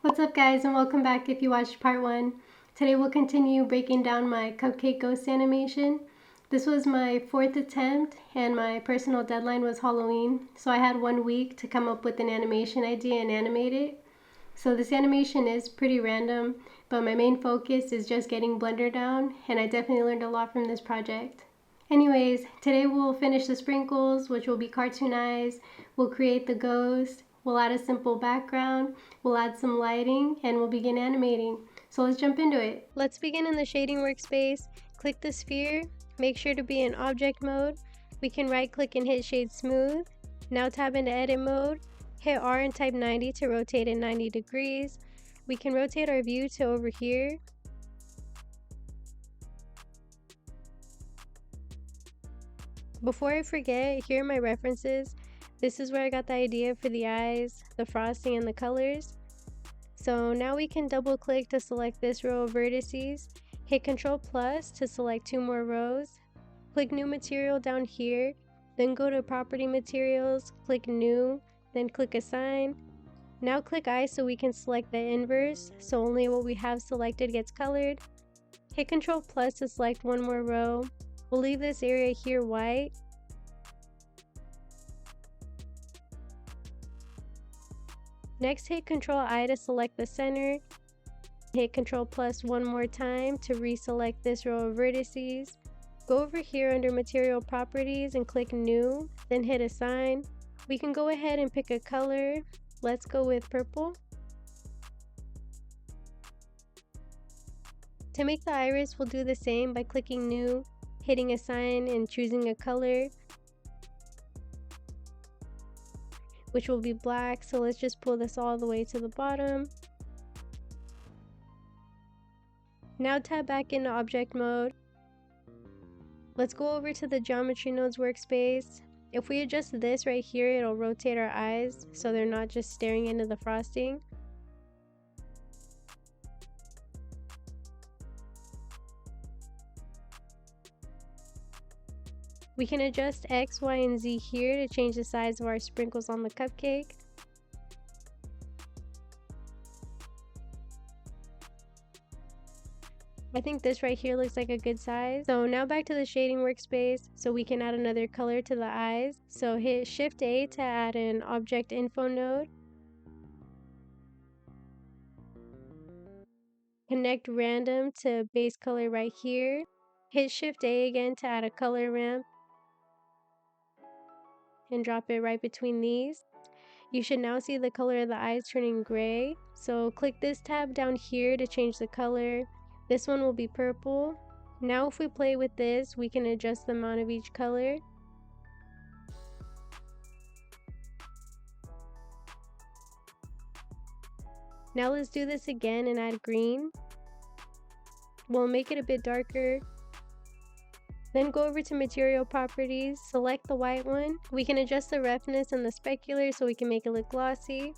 What's up guys, and welcome back if you watched part 1. Today we'll continue breaking down my Cupcake ghost animation. This was my 4th attempt and my personal deadline was Halloween, so I had 1 week to come up with an animation idea and animate it. So this animation is pretty random, but my main focus is just getting Blender down, and I definitely learned a lot from this project. Anyways, today we'll finish the sprinkles, which will be cartoon eyes. We'll create the ghost. We'll add a simple background, we'll add some lighting, and we'll begin animating. So let's jump into it. Let's begin in the shading workspace. Click the sphere, make sure to be in object mode. We can right click and hit shade smooth. Now tab into edit mode. Hit R and type 90 to rotate it 90 degrees. We can rotate our view to over here. Before I forget, here are my references. This is where I got the idea for the eyes, the frosting, and the colors. So now we can double click to select this row of vertices, hit Ctrl+ to select 2 more rows, click new material down here, then go to property materials, click new, then click assign. Now click eye so we can select the inverse, so only what we have selected gets colored. Hit Ctrl+ to select 1 more row. We'll leave this area here white. Next, hit Ctrl+I to select the center. Hit Ctrl+ 1 more time to reselect this row of vertices. Go over here under Material Properties and click New, then hit Assign. We can go ahead and pick a color. Let's go with purple. To make the iris, we'll do the same by clicking New, hitting Assign, and choosing a color, which will be black. So let's just pull this all the way to the bottom. Now tab back into object mode. Let's go over to the geometry nodes workspace. If we adjust this right here, it'll rotate our eyes so they're not just staring into the frosting. We can adjust X, Y, and Z here to change the size of our sprinkles on the cupcake. I think this right here looks like a good size. So now back to the shading workspace so we can add another color to the eyes. So hit Shift A to add an object info node. Connect random to base color right here. Hit Shift A again to add a color ramp and drop it right between these. You should now see the color of the eyes turning gray. So click this tab down here to change the color. This one will be purple. Now if we play with this, we can adjust the amount of each color. Now let's do this again and add green. We'll make it a bit darker. Then go over to Material Properties, select the white one. We can adjust the roughness and the specular so we can make it look glossy.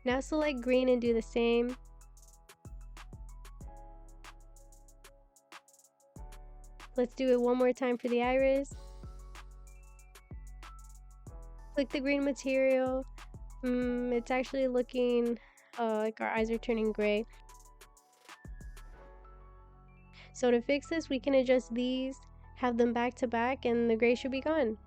Now select green and do the same. Let's do it one more time for the iris. Click the green material. It's actually looking like our eyes are turning gray. So to fix this, we can adjust these, have them back to back, and the gray should be gone.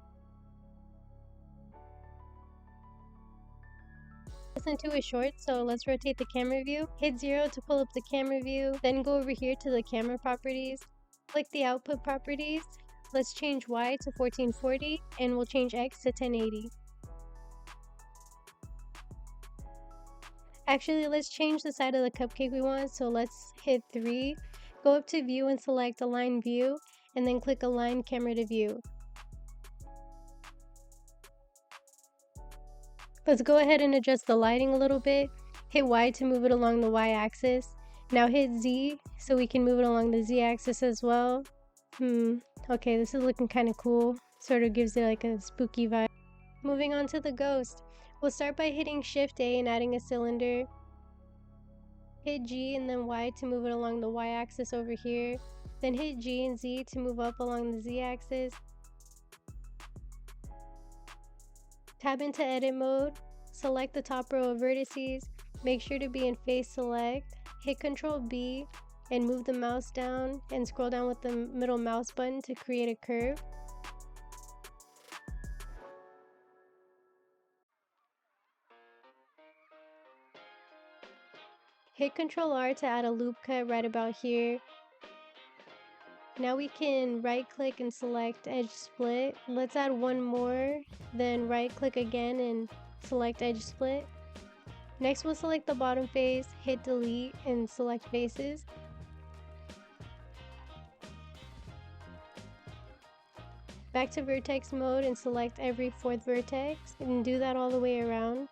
Listen to is short, so let's rotate the camera view. Hit 0 to pull up the camera view, then go over here to the camera properties. Click the output properties. Let's change Y to 1440, and we'll change X to 1080. Actually, let's change the side of the cupcake we want, so let's hit 3. Go up to view and select align view, and then click align camera to view. Let's go ahead and adjust the lighting a little bit. Hit Y to move it along the Y axis. Now hit Z so we can move it along the Z axis as well. Okay, this is looking kind of cool. Sort of gives it like a spooky vibe. Moving on to the ghost. We'll start by hitting Shift A and adding a cylinder. Hit G and then Y to move it along the Y axis over here. Then hit G and Z to move up along the Z axis. Tab into edit mode. select the top row of vertices, make sure to be in face select, hit Ctrl B, and move the mouse down and scroll down with the middle mouse button to create a curve. Hit Ctrl R to add a loop cut right about here. Now we can right click and select edge split. Let's add one more, then right click again and select edge split. Next we'll select the bottom face, hit delete and select faces. Back to vertex mode and select every fourth vertex and do that all the way around.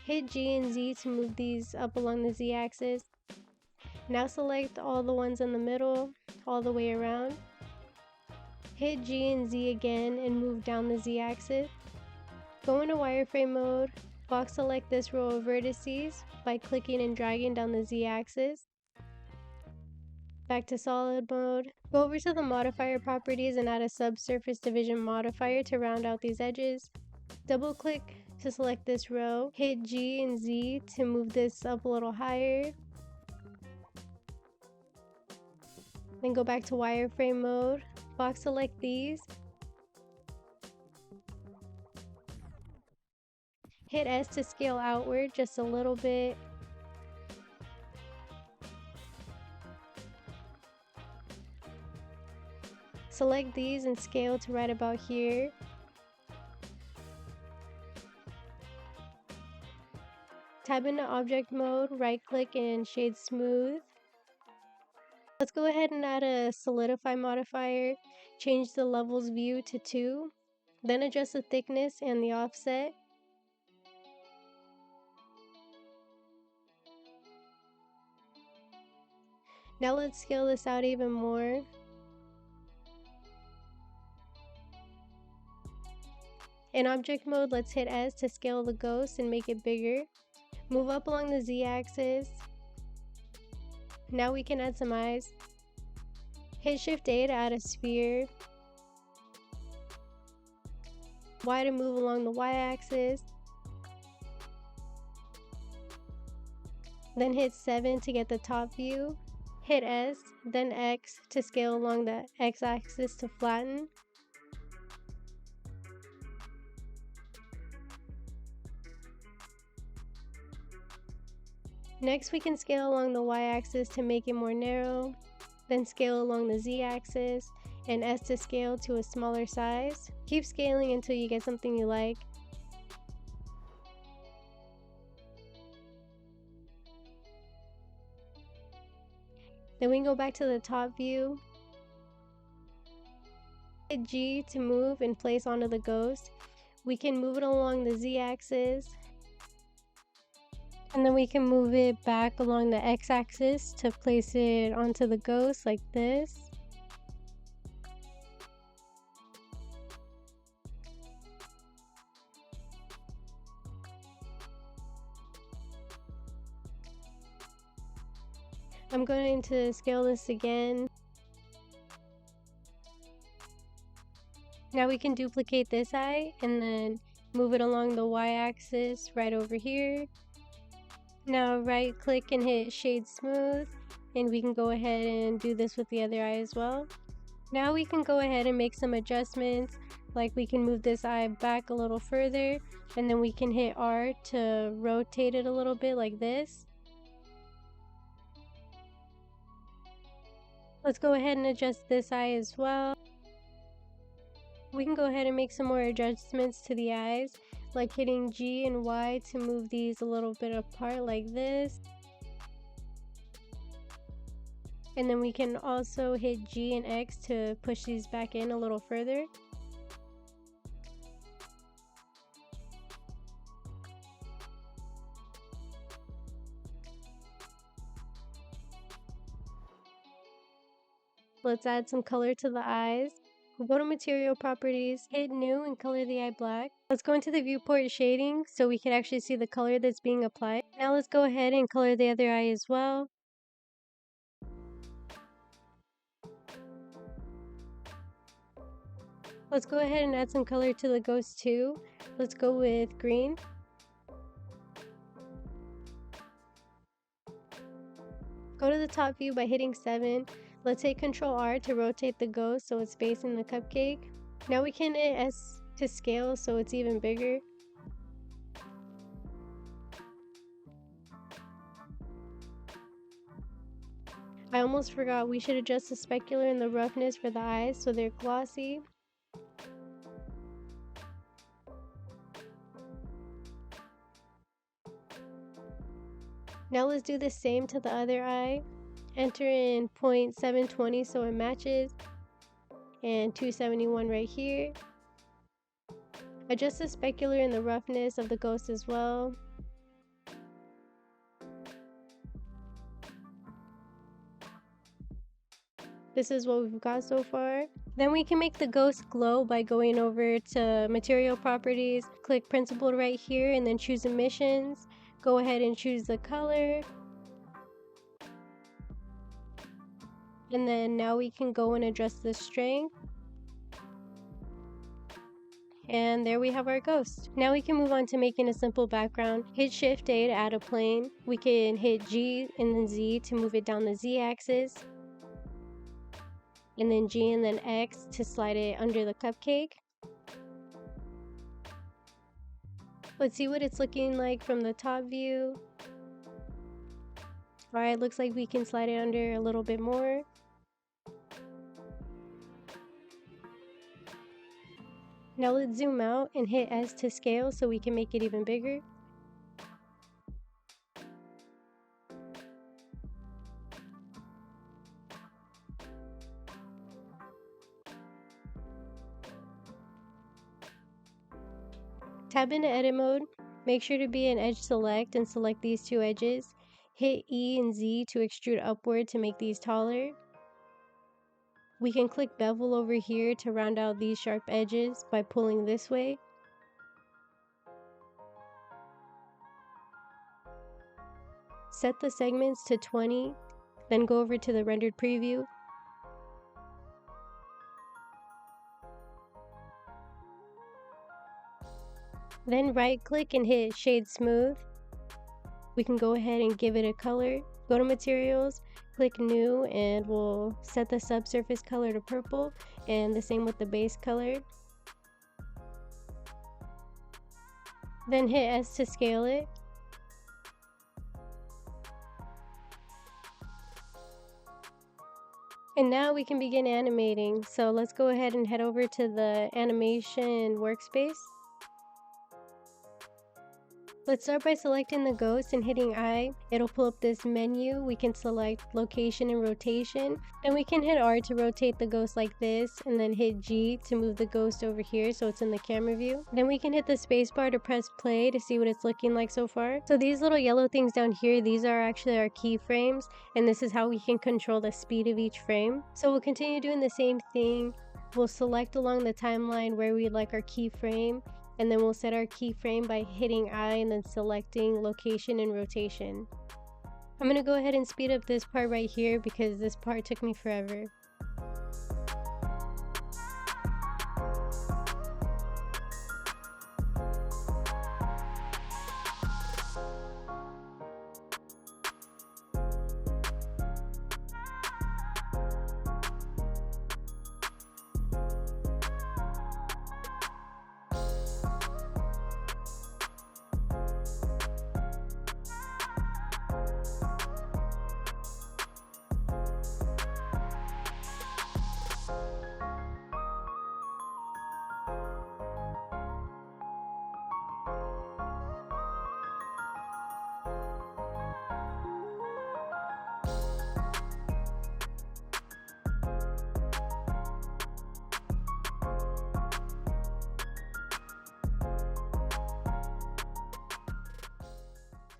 Hit G and Z to move these up along the Z axis. Now select all the ones in the middle, all the way around. Hit G and Z again and move down the Z axis. Go into wireframe mode, box select this row of vertices by clicking and dragging down the Z axis. Back to solid mode. Go over to the modifier properties and add a subsurface division modifier to round out these edges. Double click to select this row, hit G and Z to move this up a little higher. Then go back to wireframe mode, box select these. Hit S to scale outward just a little bit. Select these and scale to right about here. Tab into object mode, right click and shade smooth. Let's go ahead and add a solidify modifier, change the levels view to 2, then adjust the thickness and the offset. Now let's scale this out even more. In object mode, let's hit S to scale the ghost and make it bigger. Move up along the Z axis. Now we can add some eyes. Hit Shift A to add a sphere. Y to move along the Y axis. Then hit 7 to get the top view. Hit S, then X to scale along the X axis to flatten. Next we can scale along the Y-axis to make it more narrow, then scale along the Z-axis, and S to scale to a smaller size. Keep scaling until you get something you like. Then we can go back to the top view. Hit G to move and place onto the ghost. We can move it along the Z-axis. And then we can move it back along the X-axis to place it onto the ghost like this. I'm going to scale this again. Now we can duplicate this eye and then move it along the Y-axis right over here. Now right click and hit shade smooth, and we can go ahead and do this with the other eye as well. Now we can go ahead and make some adjustments, like we can move this eye back a little further, and then we can hit R to rotate it a little bit like this. Let's go ahead and adjust this eye as well. We can go ahead and make some more adjustments to the eyes, like hitting G and Y to move these a little bit apart like this. And then we can also hit G and X to push these back in a little further. Let's add some color to the eyes. We'll go to material properties, hit new and color the eye black. Let's go into the viewport shading so we can actually see the color that's being applied. Now let's go ahead and color the other eye as well. Let's go ahead and add some color to the ghost too. Let's go with green. Go to the top view by hitting 7. Let's hit Ctrl R to rotate the ghost so it's facing the cupcake. Now we can hit S to scale so it's even bigger. I almost forgot, we should adjust the specular and the roughness for the eyes so they're glossy. Now let's do the same to the other eye. Enter in 0.720 so it matches, and 271 right here. Adjust the specular and the roughness of the ghost as well. This is what we've got so far. Then we can make the ghost glow by going over to material properties, click principled right here, and then choose emissions. Go ahead and choose the color. And then now we can go and adjust the strength. And there we have our ghost. Now we can move on to making a simple background. Hit Shift A to add a plane. We can hit G and then Z to move it down the Z axis. And then G and then X to slide it under the cupcake. Let's see what it's looking like from the top view. Alright, looks like we can slide it under a little bit more. Now let's zoom out and hit S to scale so we can make it even bigger. Tab into edit mode, make sure to be in edge select and select these two edges. Hit E and Z to extrude upward to make these taller. We can click bevel over here to round out these sharp edges by pulling this way. Set the segments to 20, then go over to the rendered preview. Then right click and hit shade smooth. We can go ahead and give it a color. Go to materials, click new, and we'll set the subsurface color to purple, and the same with the base color. Then hit S to scale it. And now we can begin animating. So let's go ahead and head over to the animation workspace. Let's start by selecting the ghost and hitting I. It'll pull up this menu. We can select location and rotation, and we can hit R to rotate the ghost like this, and then hit G to move the ghost over here so it's in the camera view. Then we can hit the spacebar to press play to see what it's looking like so far. So these little yellow things down here, these are actually our keyframes, and this is how we can control the speed of each frame. So we'll continue doing the same thing. We'll select along the timeline where we'd like our keyframe, and then we'll set our keyframe by hitting I and then selecting location and rotation. I'm gonna go ahead and speed up this part right here because this part took me forever.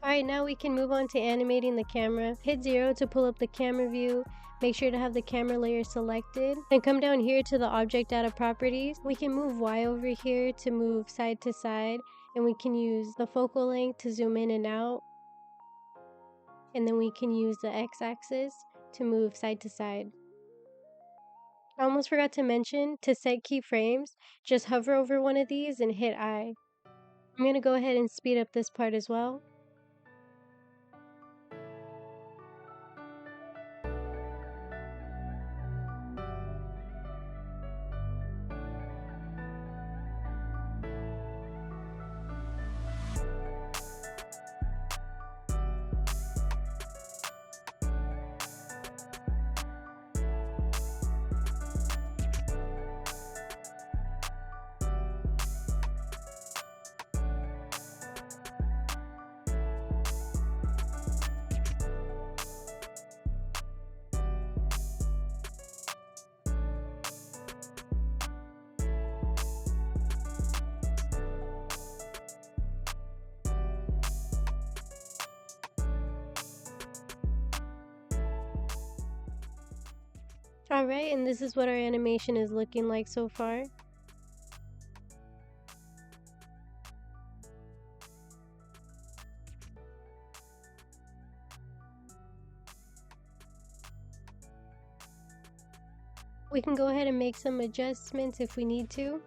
Alright, now we can move on to animating the camera. Hit 0 to pull up the camera view. Make sure to have the camera layer selected. Then come down here to the object data properties. We can move Y over here to move side to side, and we can use the focal length to zoom in and out. And then we can use the X-axis to move side to side. I almost forgot to mention, to set keyframes, just hover over one of these and hit I. I'm going to go ahead and speed up this part as well. Alright, and this is what our animation is looking like so far. We can go ahead and make some adjustments if we need to.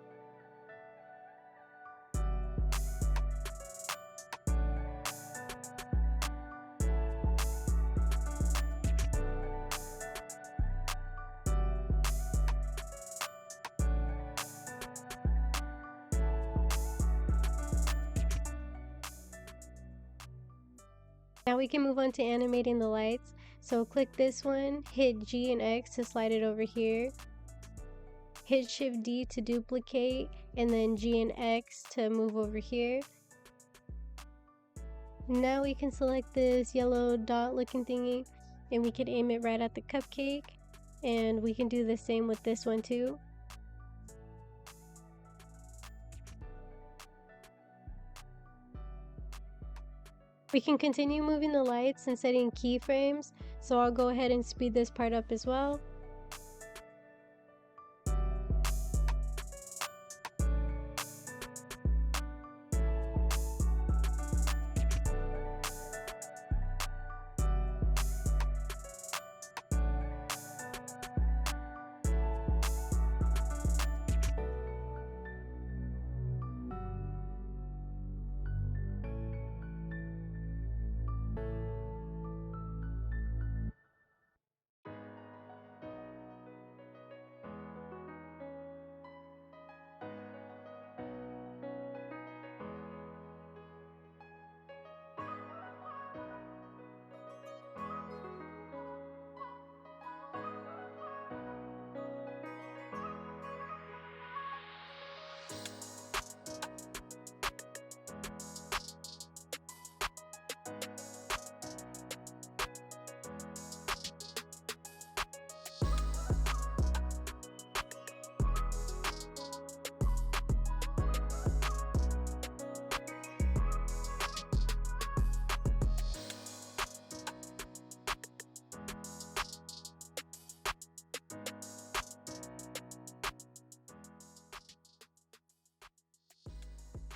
Now we can move on to animating the lights. So click this one, hit G and X to slide it over here. Hit Shift D to duplicate, and then G and X to move over here. Now we can select this yellow dot looking thingy, and we can aim it right at the cupcake. And we can do the same with this one too. We can continue moving the lights and setting keyframes, so I'll go ahead and speed this part up as well.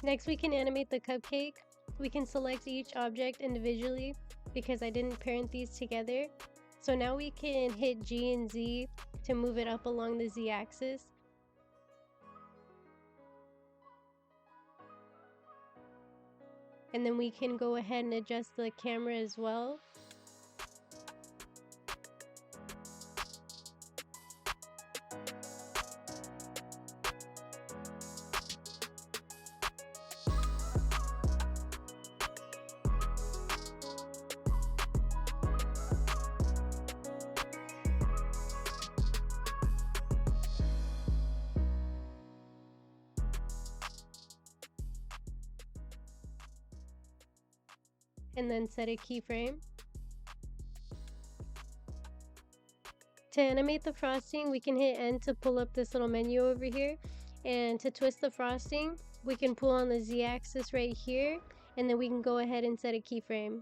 Next, we can animate the cupcake. We can select each object individually because I didn't parent these together. So now we can hit G and Z to move it up along the Z axis. And then we can go ahead and adjust the camera as well. And then set a keyframe. To animate the frosting, we can hit N to pull up this little menu over here. And to twist the frosting, we can pull on the Z axis right here, and then we can go ahead and set a keyframe.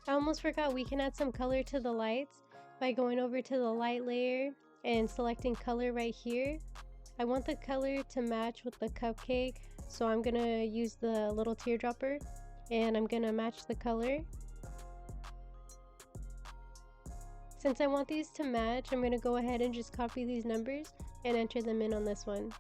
I almost forgot, we can add some color to the lights by going over to the light layer and selecting color right here. I want the color to match with the cupcake, so I'm gonna use the little teardropper and I'm gonna match the color. Since I want these to match, I'm gonna go ahead and just copy these numbers and enter them in on this one.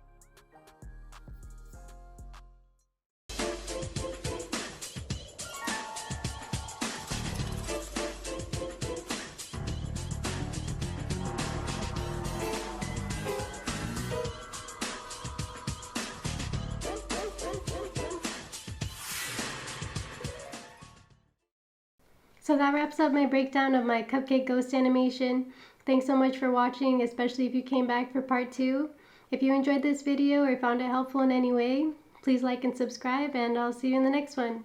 So that wraps up my breakdown of my cupcake ghost animation. Thanks so much for watching, especially if you came back for part 2. If you enjoyed this video or found it helpful in any way, please like and subscribe, and I'll see you in the next one.